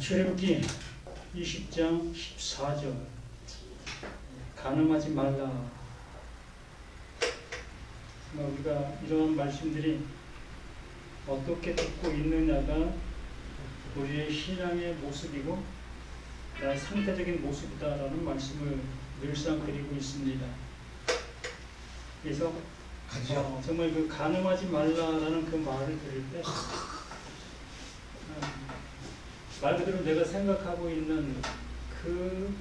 출애굽기 20장 14절 간음하지 말라. 우리가 이러한 말씀들이 어떻게 듣고 있느냐가 우리의 신앙의 모습이고 나의 상태적인 모습이다라는 말씀을 늘상 드리고 있습니다. 그래서 정말 그 간음하지 말라라는 그 말을 들을 때 말 그대로 내가 생각하고 있는 그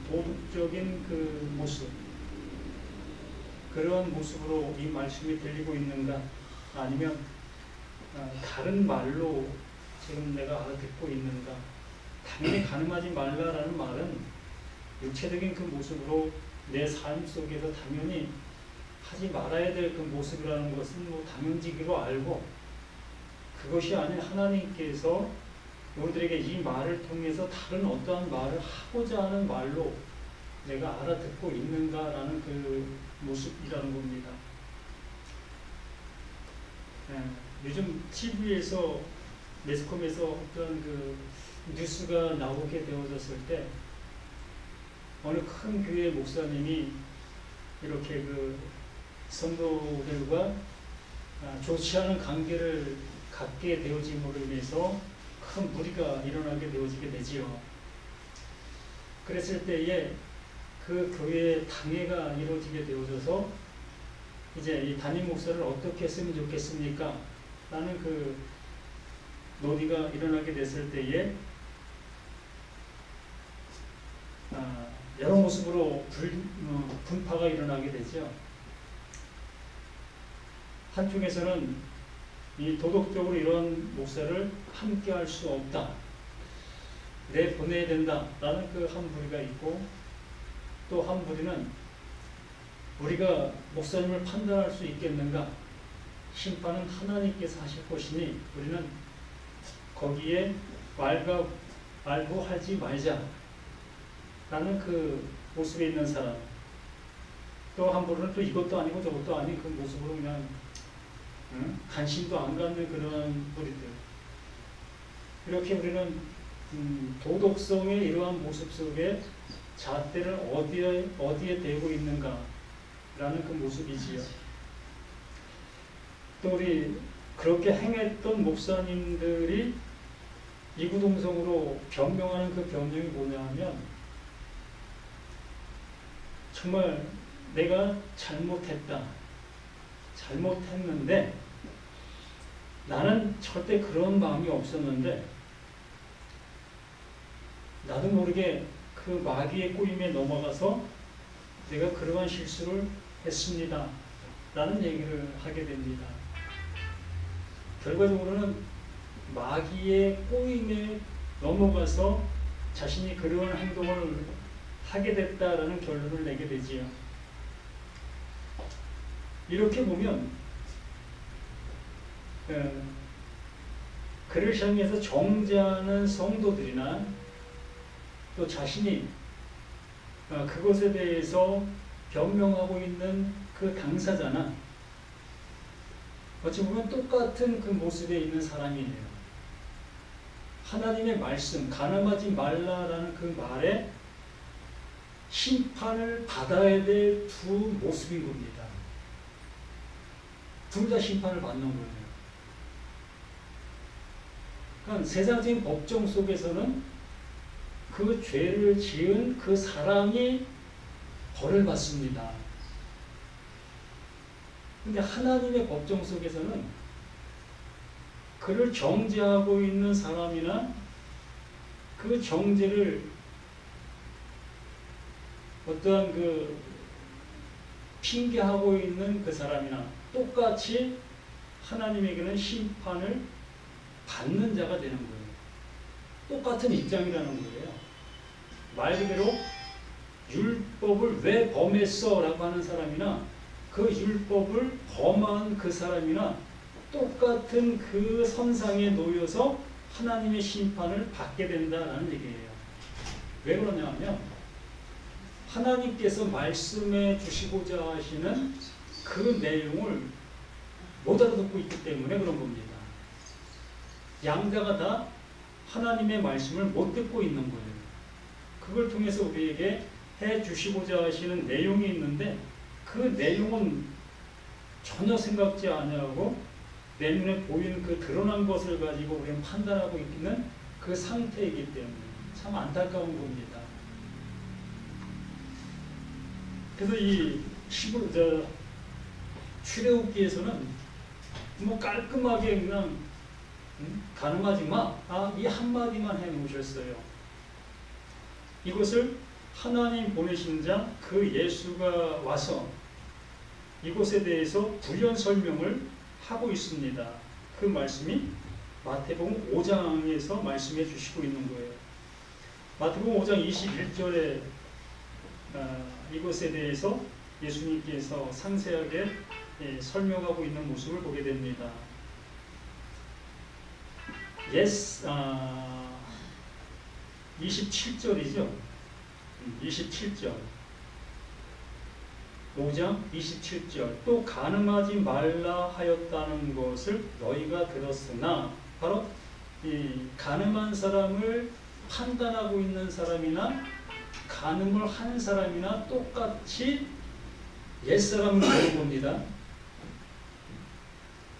도덕적인 그 모습, 그런 모습으로 이 말씀이 들리고 있는가, 아니면 다른 말로 지금 내가 알아듣고 있는가. 당연히 간음하지 말라라는 말은 육체적인 그 모습으로 내 삶 속에서 당연히 하지 말아야 될 그 모습이라는 것은 뭐 당연지기로 알고, 그것이 아닌 하나님께서 우리들에게 이 말을 통해서 다른 어떠한 말을 하고자 하는 말로 내가 알아듣고 있는가라는 그 모습이라는 겁니다. 요즘 TV에서, 매스컴에서 어떤 그 뉴스가 나오게 되어졌을 때 어느 큰 교회 목사님이 이렇게 그 성도들과 좋지 않은 관계를 갖게 되어짐으로 인해서 큰 무리가 일어나게 되어지게 되지요. 그랬을 때에 그 교회의 당회가 이루어지게 되어져서 이제 이 담임 목사를 어떻게 했으면 좋겠습니까? 라는 그 논의가 일어나게 됐을 때에 여러 모습으로 분파가 일어나게 되죠. 한쪽에서는 이 도덕적으로 이런 목사를 함께 할 수 없다, 내보내야 된다 라는 그 한 무리가 있고, 또 한 무리는 우리가 목사님을 판단할 수 있겠는가, 심판은 하나님께서 하실 것이니 우리는 거기에 말고하지 말자 라는 그 모습에 있는 사람, 또 한 무리는 또 이것도 아니고 저것도 아닌 그 모습으로 그냥 관심도 안 갖는 그런 무리들. 이렇게 우리는 도덕성의 이러한 모습 속에 잣대를 어디에 대고 있는가 라는 그 모습이지요. 또 우리 그렇게 행했던 목사님들이 이구동성으로 변명하는 그 변명이 뭐냐 하면, 정말 내가 잘못했는데 나는 절대 그런 마음이 없었는데 나도 모르게 그 마귀의 꼬임에 넘어가서 내가 그러한 실수를 했습니다 라는 얘기를 하게 됩니다. 결과적으로는 마귀의 꼬임에 넘어가서 자신이 그러한 행동을 하게 됐다라는 결론을 내게 되지요. 이렇게 보면 그를 향해서 정죄하는 성도들이나 또 자신이 그것에 대해서 변명하고 있는 그 당사자나 어찌 보면 똑같은 그 모습에 있는 사람이에요. 하나님의 말씀, 간음하지 말라라는 그 말에 심판을 받아야 될 두 모습인 겁니다. 둘 다 심판을 받는 거예요. 그러니까 세상적인 법정 속에서는 그 죄를 지은 그 사람이 벌을 받습니다. 근데 하나님의 법정 속에서는 그를 정죄하고 있는 사람이나 그 정죄를 어떠한 그 핑계하고 있는 그 사람이나 똑같이 하나님에게는 심판을 받는 자가 되는 거예요. 똑같은 입장이라는 거예요. 말 그대로 율법을 왜 범했어? 라고 하는 사람이나 그 율법을 범한 그 사람이나 똑같은 그 선상에 놓여서 하나님의 심판을 받게 된다는 얘기예요. 왜 그러냐 하면 하나님께서 말씀해 주시고자 하시는 그 내용을 못 알아듣고 있기 때문에 그런 겁니다. 양자가 다 하나님의 말씀을 못 듣고 있는 거예요. 그걸 통해서 우리에게 해 주시고자 하시는 내용이 있는데 그 내용은 전혀 생각지 아니하고 내 눈에 보이는 그 드러난 것을 가지고 우리는 판단하고 있는 그 상태이기 때문에 참 안타까운 겁니다. 그래서 이 출애굽기에서는 뭐 깔끔하게 그냥 가늠하지 마, 이 한마디만 해놓으셨어요. 이것을 하나님 보내신 자 그 예수가 와서 이곳에 대해서 부연 설명을 하고 있습니다. 그 말씀이 마태복음 5장에서 말씀해 주시고 있는 거예요. 마태복음 5장 21절에 이것에 대해서 예수님께서 상세하게 설명하고 있는 모습을 보게 됩니다. 27절이죠. 27절. 5장 27절. 또 가늠하지 말라 하였다는 것을 너희가 들었으나, 바로 이 가늠한 사람을 판단하고 있는 사람이나 가늠을 한 사람이나 똑같이 옛사람을 보는 겁니다.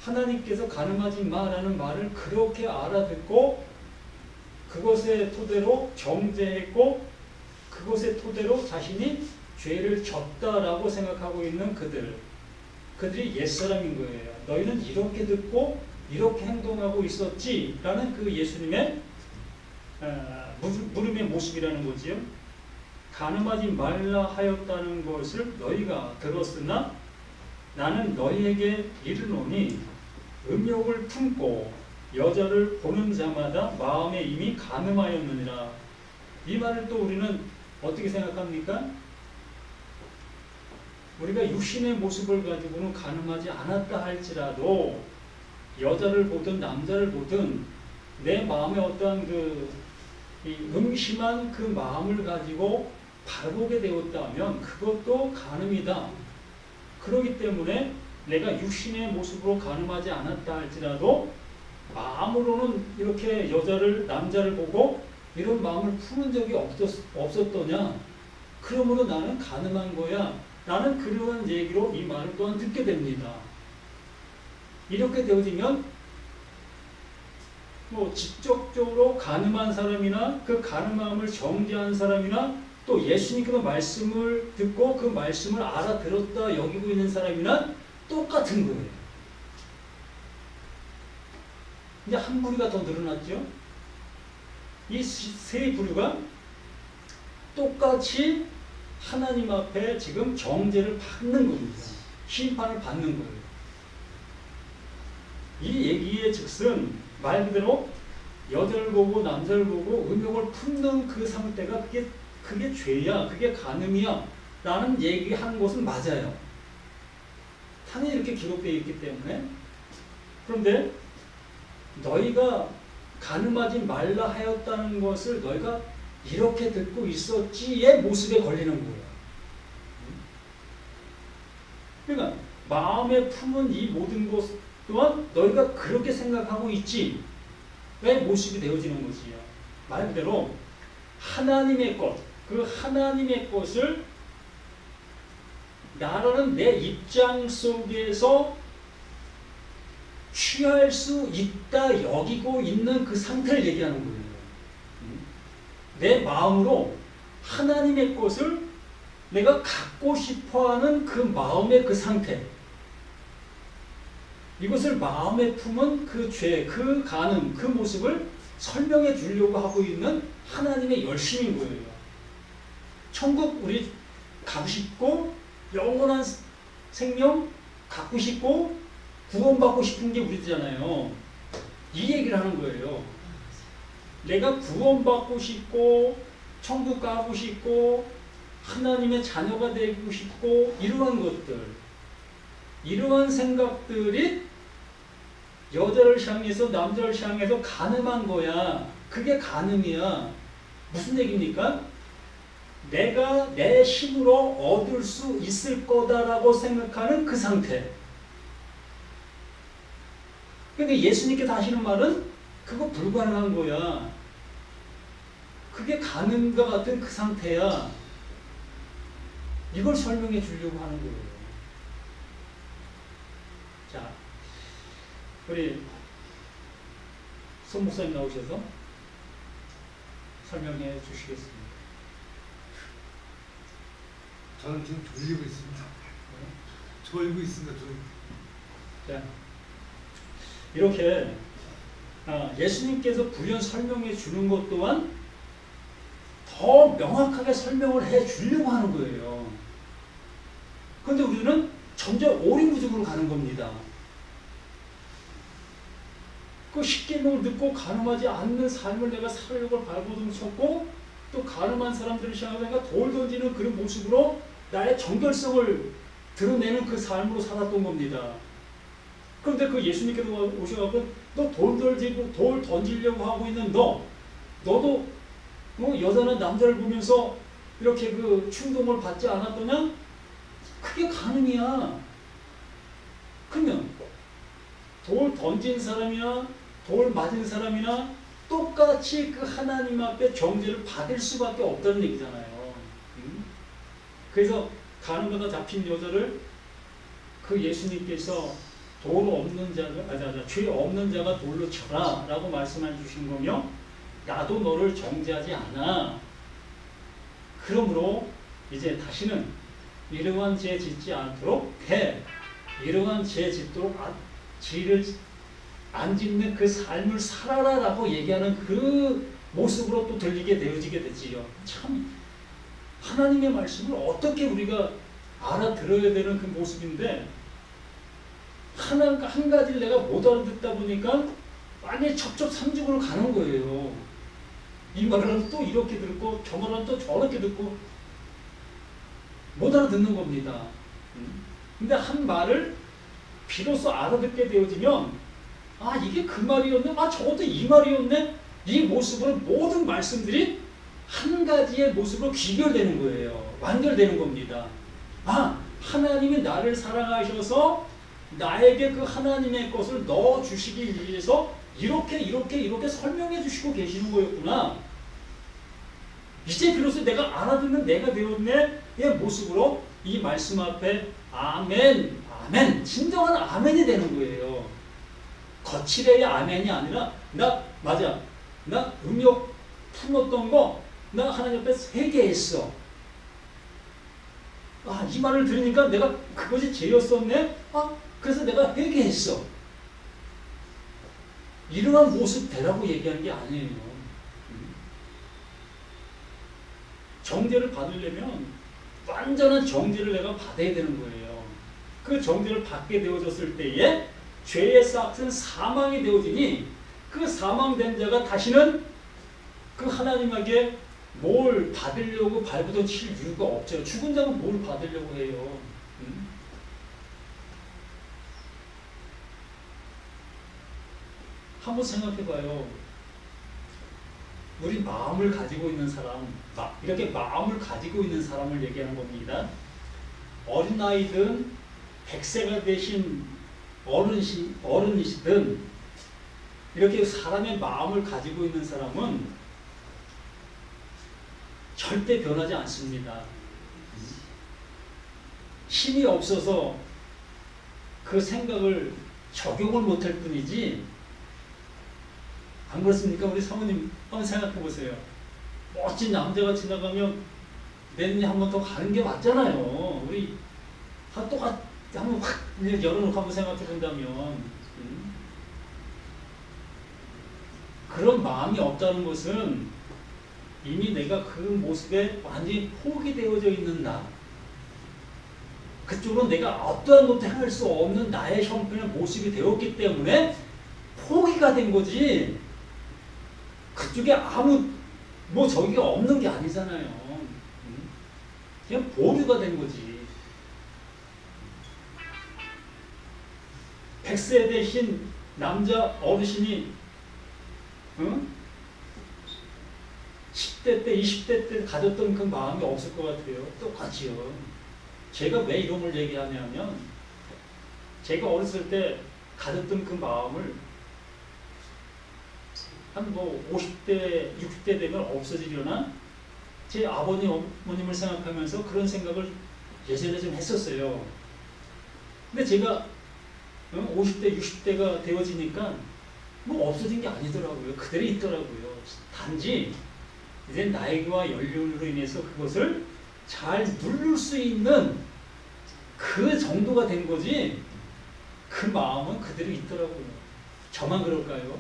하나님께서 가늠하지 마라는 말을 그렇게 알아듣고 그것의 토대로 정죄했고 그것의 토대로 자신이 죄를 졌다라고 생각하고 있는 그들이 옛사람인 거예요. 너희는 이렇게 듣고 이렇게 행동하고 있었지 라는 그 예수님의 물음의 모습이라는 거지요. 가늠하지 말라 하였다는 것을 너희가 들었으나 나는 너희에게 이르노니 음욕을 품고 여자를 보는 자마다 마음에 이미 가늠하였느니라. 이 말을 또 우리는 어떻게 생각합니까? 우리가 육신의 모습을 가지고는 가늠하지 않았다 할지라도 여자를 보든 남자를 보든 내 마음에 어떠한 이 음심한 그 마음을 가지고 바라보게 되었다면 그것도 가늠이다. 그렇기 때문에 내가 육신의 모습으로 가늠하지 않았다 할지라도 마음으로는 이렇게 여자를 남자를 보고 이런 마음을 푸는 적이 없었더냐? 그러므로 나는 가늠한 거야. 나는 그러한 얘기로 이 말을 또한 듣게 됩니다. 이렇게 되어지면 뭐 직접적으로 가늠한 사람이나 그 가늠함을 정죄한 사람이나 또 예수님께서 말씀을 듣고 그 말씀을 알아들었다 여기고 있는 사람이나 똑같은 거예요. 이제 한 부류가 더 늘어났죠. 이 세 부류가 똑같이 하나님 앞에 지금 정죄를 받는 겁니다. 심판을 받는 거예요. 이 얘기의 즉슨 말 그대로 여자를 보고 남자를 보고 음욕을 품는 그 상태가 그게 죄야, 그게 가늠이야 라는 얘기하는 것은 맞아요. 당연히 이렇게 기록되어 있기 때문에. 그런데 너희가 가늠하지 말라 하였다는 것을 너희가 이렇게 듣고 있었지의 모습에 걸리는 거예요. 그러니까 마음에 품은 이 모든 것 또한 너희가 그렇게 생각하고 있지의 모습이 되어지는 것이에요. 말 그대로 하나님의 것, 그 하나님의 것을 나라는 내 입장 속에서 취할 수 있다 여기고 있는 그 상태를 얘기하는 거예요. 내 마음으로 하나님의 것을 내가 갖고 싶어하는 그 마음의 그 상태, 이것을 마음에 품은 그 죄, 그 가늠, 그 모습을 설명해 주려고 하고 있는 하나님의 열심인 거예요. 천국 우리 가고 싶고 영원한 생명 갖고 싶고 구원받고 싶은 게 우리잖아요. 이 얘기를 하는 거예요. 내가 구원받고 싶고 천국 가고 싶고 하나님의 자녀가 되고 싶고 이러한 것들, 이러한 생각들이 여자를 향해서 남자를 향해서 가늠한 거야. 그게 가늠이야. 무슨 얘기입니까? 내가 내 힘으로 얻을 수 있을 거다라고 생각하는 그 상태. 그러니까 예수님께서 하시는 말은 그거 불가능한 거야. 그게 가는과 같은 그 상태야. 이걸 설명해 주려고 하는 거예요. 자, 우리 손 목사님 나오셔서 설명해 주시겠습니다. 저는 지금 졸리고 있습니다. 졸고 있습니다. 자, 이렇게 예수님께서 부연 설명해 주는 것 또한 더 명확하게 설명을 해 주려고 하는 거예요. 그런데 우리는 점점 오리무중으로 가는 겁니다. 그 십계명을 듣고 가늠하지 않는 삶을 내가 살려고 발버둥쳤고, 또 가늠한 사람들을 향해서 내가 돌 던지는 그런 모습으로 나의 정결성을 드러내는 그 삶으로 살았던 겁니다. 그런데 그 예수님께서 오셔가지고 너 돌 던지려고 하고 있는 너도 여자나 남자를 보면서 이렇게 그 충동을 받지 않았더냐? 그게 가늠이야. 그러면 돌 던진 사람이나 돌 맞은 사람이나 똑같이 그 하나님 앞에 정죄를 받을 수밖에 없다는 얘기잖아요. 그래서 가늠하다 잡힌 여자를 그 예수님께서 죄 없는 자가 돌로 쳐라 라고 말씀해 주신 거며, 나도 너를 정죄하지 않아. 그러므로 이제 다시는 이러한 죄 짓지 않도록 해. 이러한 죄 짓도록 죄를 안 짓는 그 삶을 살아라 라고 얘기하는 그 모습으로 또 들리게 되어지게 됐지요. 참 하나님의 말씀을 어떻게 우리가 알아들어야 되는 그 모습인데, 한 가지를 내가 못 알아듣다 보니까 완전히 첩첩산중으로 가는 거예요. 이 말은 또 이렇게 듣고 저 말은 또 저렇게 듣고 못 알아듣는 겁니다. 근데 한 말을 비로소 알아듣게 되어지면 이게 그 말이었네, 저것도 이 말이었네, 이 모습으로 모든 말씀들이 한 가지의 모습으로 귀결되는 거예요. 완결되는 겁니다. 하나님이 나를 사랑하셔서 나에게 그 하나님의 것을 넣어주시기 위해서 이렇게 설명해 주시고 계시는 거였구나. 이제 비로소 내가 알아듣는 내가 되었네 의 모습으로 이 말씀 앞에 아멘, 진정한 아멘이 되는 거예요. 거칠어야 아멘이 아니라 나 음욕 품었던 거 나 하나님 앞에 회개했어. 이 말을 들으니까 내가 그것이 죄였었네. 그래서 내가 회개했어. 이러한 모습 되라고 얘기하는 게 아니에요. 정죄를 받으려면 완전한 정죄를 내가 받아야 되는 거예요. 그 정죄를 받게 되어졌을 때에 죄의 싹은 사망이 되어지니, 그 사망된 자가 다시는 그 하나님에게 뭘 받으려고 발부둥 칠 이유가 없죠. 죽은 자는 뭘 받으려고 해요. 한번 생각해봐요. 우리 마음을 가지고 있는 사람, 이렇게 마음을 가지고 있는 사람을 얘기하는 겁니다. 어린아이든 100세가 되신 어른이시든 이렇게 사람의 마음을 가지고 있는 사람은 절대 변하지 않습니다. 힘이 없어서 그 생각을 적용을 못할 뿐이지, 안 그렇습니까? 우리 사모님 한번 생각해 보세요. 멋진 남자가 지나가면 내 눈에 한 번 더 가는 게 맞잖아요. 우리 한번 확 열어놓고 한번 생각해 본다면, 그런 마음이 없다는 것은 이미 내가 그 모습에 완전히 포기되어져 있는 나, 그쪽으로 내가 어떠한 것도 행할 수 없는 나의 형편의 모습이 되었기 때문에 포기가 된 거지, 그쪽에 저기가 없는 게 아니잖아요. 그냥 보류가 된 거지. 100세 되신 남자 어르신이 10대 때, 20대 때 가졌던 그 마음이 없을 것 같아요. 똑같이요. 제가 왜 이런 걸 얘기하냐면, 제가 어렸을 때 가졌던 그 마음을 한 뭐 50대, 60대 되면 없어지려나? 제 아버님, 어머님을 생각하면서 그런 생각을 예전에 좀 했었어요. 근데 제가 50대, 60대가 되어지니까 뭐 없어진 게 아니더라고요. 그대로 있더라고요. 단지 이제 나이와 연륜으로 인해서 그것을 잘 누를 수 있는 그 정도가 된 거지 그 마음은 그대로 있더라고요. 저만 그럴까요?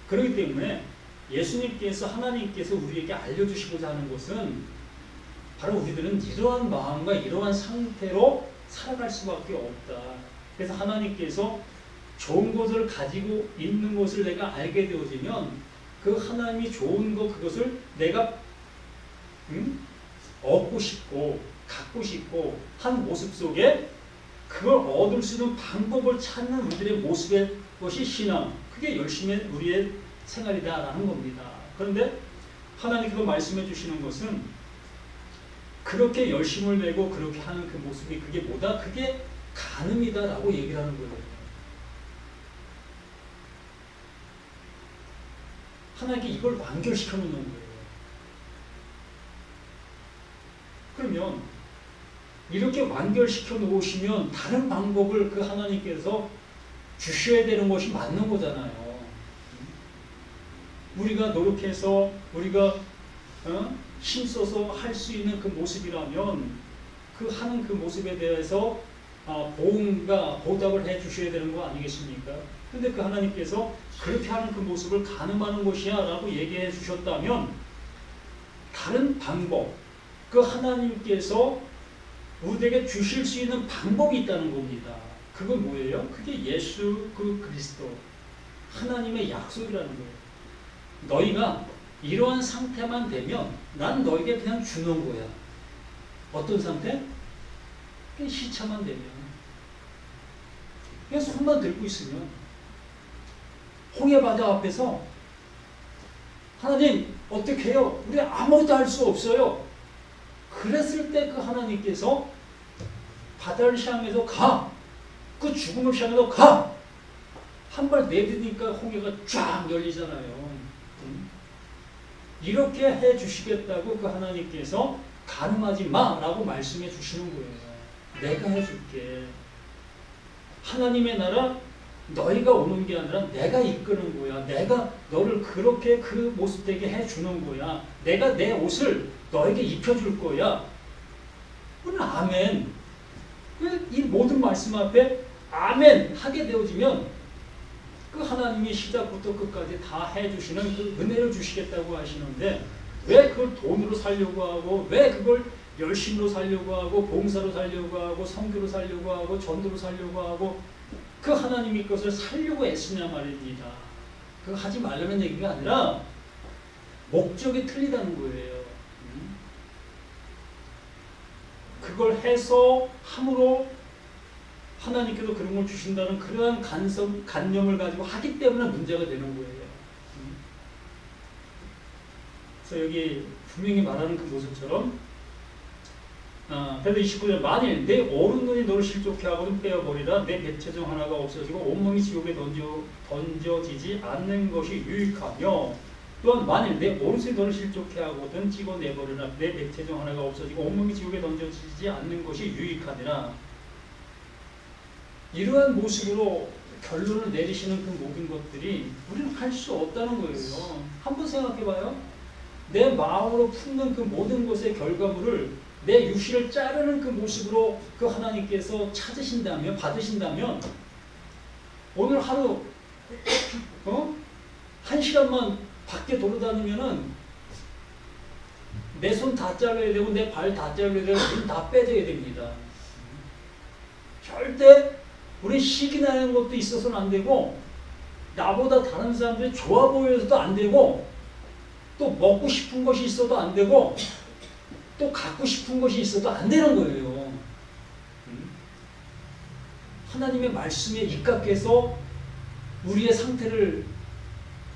그렇기 때문에 예수님께서 하나님께서 우리에게 알려주시고자 하는 것은 바로 우리들은 이러한 마음과 이러한 상태로 살아갈 수밖에 없다. 그래서 하나님께서 좋은 것을 가지고 있는 것을 내가 알게 되어지면 그 하나님이 좋은 것 그것을 내가 얻고 싶고 갖고 싶고 한 모습 속에 그걸 얻을 수 있는 방법을 찾는 우리들의 모습의 것이 신앙. 그게 열심히 우리의 생활이다라는 겁니다. 그런데 하나님께서 말씀해 주시는 것은 그렇게 열심을 내고 그렇게 하는 그 모습이 그게 뭐다? 그게 간음이다라고 얘기를 하는 거예요. 하나님께 이걸 완결시켜 놓는 거예요. 그러면 이렇게 완결시켜 놓으시면 다른 방법을 그 하나님께서 주셔야 되는 것이 맞는 거잖아요. 우리가 노력해서 우리가 힘써서 할 수 있는 그 모습이라면 그 하는 그 모습에 대해서 보응과 보답을 해 주셔야 되는 거 아니겠습니까? 근데 그 하나님께서 그렇게 하는 그 모습을 가늠하는 것이야 라고 얘기해 주셨다면 다른 방법, 그 하나님께서 우리에게 주실 수 있는 방법이 있다는 겁니다. 그건 뭐예요? 그게 예수 그 그리스도 하나님의 약속이라는 거예요. 너희가 이러한 상태만 되면 난 너에게 그냥 주는 거야. 어떤 상태? 그냥 시차만 되면. 그냥 손만 들고 있으면 홍해바다 앞에서 하나님 어떻게 해요? 우리 아무것도 할 수 없어요. 그랬을 때 그 하나님께서 바다를 향해서 가! 그 죽음을 향해서 가! 한 발 내딛으니까 홍해가 쫙 열리잖아요. 이렇게 해 주시겠다고 그 하나님께서 가늠하지 마! 라고 말씀해 주시는 거예요. 내가 해줄게. 하나님의 나라 너희가 오는 게 아니라 내가 이끄는 거야. 내가 너를 그렇게 그 모습 되게 해주는 거야. 내가 내 옷을 너에게 입혀줄 거야. 그건 아멘. 이 모든 말씀 앞에 아멘 하게 되어지면 그 하나님이 시작부터 끝까지 다 해주시는 그 은혜를 주시겠다고 하시는데 왜 그걸 돈으로 살려고 하고 왜 그걸 열심으로 살려고 하고 봉사로 살려고 하고 선교로 살려고 하고 전도로 살려고 하고 그 하나님의 것을 살려고 애쓰냐 말입니다. 그거 하지 말라는 얘기가 아니라 목적이 틀리다는 거예요. 그걸 해서 함으로 하나님께서 그런 걸 주신다는 그러한 간념을 가지고 하기 때문에 문제가 되는 거예요. 그래서 여기 분명히 말하는 그 모습처럼 그래서 29절 만일 내 오른 눈이 너를 실족해 하거든 빼어버리라 내 백체 중 하나가 없어지고 온몸이 지옥에 던져지지 않는 것이 유익하며 또한 만일 내 오른손이 너를 실족해 하거든 찍어내버리라 내 백체 중 하나가 없어지고 온몸이 지옥에 던져지지 않는 것이 유익하니라. 이러한 모습으로 결론을 내리시는 그 모든 것들이 우리는 할 수 없다는 거예요. 한번 생각해봐요. 내 마음으로 품는 그 모든 것의 결과물을 내 유실을 자르는 그 모습으로 그 하나님께서 찾으신다면 받으신다면 오늘 하루 1시간만 밖에 돌아다니면은 내 손 다 잘라야 되고 내 발 다 잘라야 되고 눈 다 빼줘야 됩니다. 절대 우리 시기 나는 것도 있어서는 안 되고 나보다 다른 사람들이 좋아 보여서도 안 되고 또 먹고 싶은 것이 있어도 안 되고 또 갖고 싶은 것이 있어도 안 되는 거예요. 하나님의 말씀에 입각해서 우리의 상태를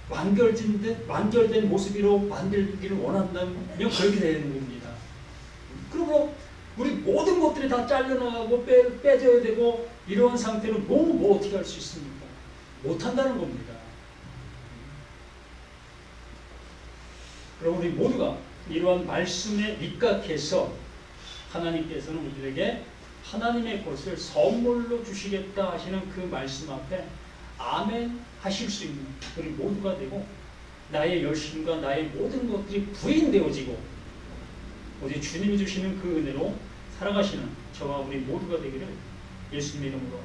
완결된 모습으로 만들기를 원한다면 그렇게 되는 겁니다. 그리고 우리 모든 것들이 다 잘려나가고 빼져야 되고 이러한 상태로 뭐 어떻게 할 수 있습니까? 못한다는 겁니다. 그리고 우리 모두가 이러한 말씀에 입각해서 하나님께서는 우리에게 하나님의 것을 선물로 주시겠다 하시는 그 말씀 앞에 아멘 하실 수 있는 우리 모두가 되고, 나의 열심과 나의 모든 것들이 부인되어지고 오직 주님이 주시는 그 은혜로 살아가시는 저와 우리 모두가 되기를 예수님의 이름으로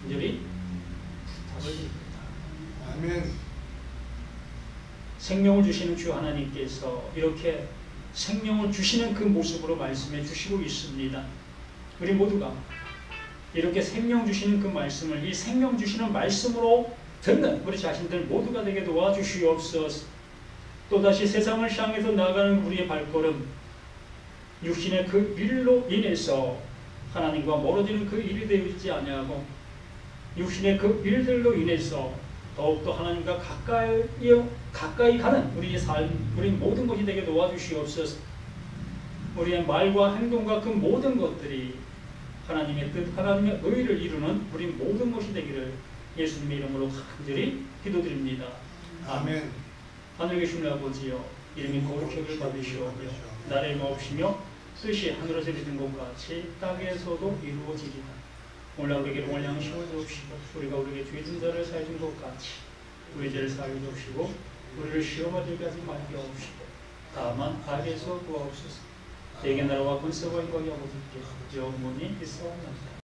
간절히 부탁을 드립니다. 아멘. 생명을 주시는 주 하나님께서 이렇게 생명을 주시는 그 모습으로 말씀해 주시고 있습니다. 우리 모두가 이렇게 생명 주시는 그 말씀을 이 생명 주시는 말씀으로 듣는 우리 자신들 모두가 되게 도와주시옵소서. 또다시 세상을 향해서 나아가는 우리의 발걸음, 육신의 그 일로 인해서 하나님과 멀어지는 그 일이 되지 아니하고 육신의 그 일들로 인해서 더욱더 하나님과 가까이 가는 우리의 삶, 우리 모든 것이 되게 도와주시옵소서. 우리의 말과 행동과 그 모든 것들이 하나님의 뜻, 하나님의 의를 이루는 우리 모든 것이 되기를 예수님의 이름으로 간절히 기도드립니다. 아멘. 하늘 계신 아버지여, 이름이 거룩하게 받으시오며 나를 마옵시며 뜻이 하늘에서 이루어진 것 같이 땅에서도 이루어지리다. 오늘 우리에게 오늘 양식을 주옵시고 우리가 우리에게 죄진 자를 사해 준 것 같이 우리 죄를 사해 주옵시고 우리를 시험에 들게 하지 말게 하옵시고 다만 악에서 구하옵소서. 내게 나라와 권세와 영광이 아버지께 영원히 있사옵나이다.